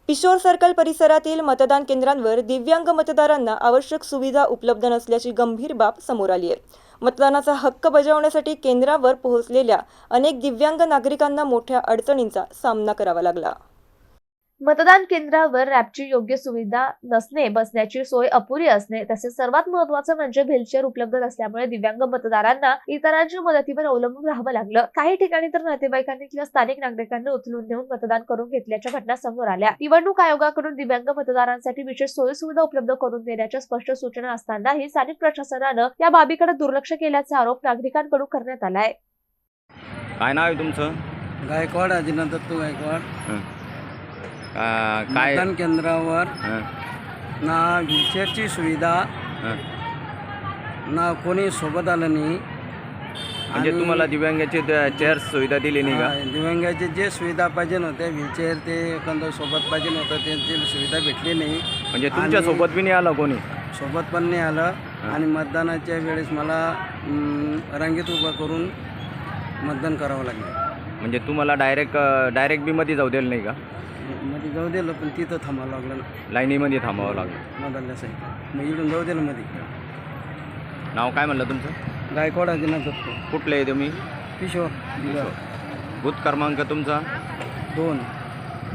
Pishor circle परिसरातील मतदान केंद्रांवर दिव्यांग मतदारांना आवश्यक सुविधा उपलब्ध नसल्याची गंभीर बाब समोर आली आहे। मतदानाचा हक्क बजावण्यासाठी केंद्रावर पोहोचलेल्या अनेक दिव्यांग नागरिकांना मोठ्या अडचणींचा सामना करावा लागला। मतदान केंद्रावर रॅम्पची योग्य सुविधा नसणे, बसण्याची सोय अपुरी असणे, तसेच सर्वात महत्त्वाचं म्हणजे व्हीलचेअर उपलब्ध नसल्यामुळे दिव्यांग मतदारांना इतरांच्या मदतीवर अवलंबून राहावं लागलं। काही ठिकाणी तर नातेवाईकांनी किंवा स्थानिक नागरिकांनी उचलून नेऊन मतदान करून घेतल्याच्या घटना समोर आल्या। निवडणूक आयोगाकडून दिव्यांग मतदारांसाठी विशेष सोयी सुविधा उपलब्ध करून देण्याच्या स्पष्ट सूचना असतानाही स्थानिक प्रशासनानं या बाबीकडे दुर्लक्ष केल्याचा आरोप नागरिकांकडून करण्यात आलाय। काय नाव आहे तुमचं? गायकवाड अजिनाथ दत्तू गायकवाड। काय मतदान केंद्रावर ना व्हीलचेअरची सुविधा ना कोणी सोबत आलं नाही। म्हणजे तुम्हाला दिव्यांगाची चेअर सुविधा दिली नाही का? दिव्यांगाची जे सुविधा पाहिजे नव्हत्या, व्हीलचेअर ते एखादं सोबत पाहिजे नव्हतं, त्यांची सुविधा भेटली नाही। म्हणजे तुमच्या सोबत बी नाही आलं कोणी? सोबत पण नाही आलं। आणि मतदानाच्या वेळेस मला रांगेत उभं करून मतदान करावं लागलं। म्हणजे तुम्हाला डायरेक्ट बी मध्ये जाऊ दिलं नाही का? मध्ये जाऊ दिलं, पण तिथं थांबावं लागलं ना, लाईनीमध्ये थांबावं लागलं मतदानासाठी। मग इकडून जाऊ दिलं मध्ये। नाव काय म्हणलं तुमचं? गायकवाड अजिनाथ दत्तू। कुठले आहे तुम्ही? पिशोर बूथ क्रमांक तुमचा? 2।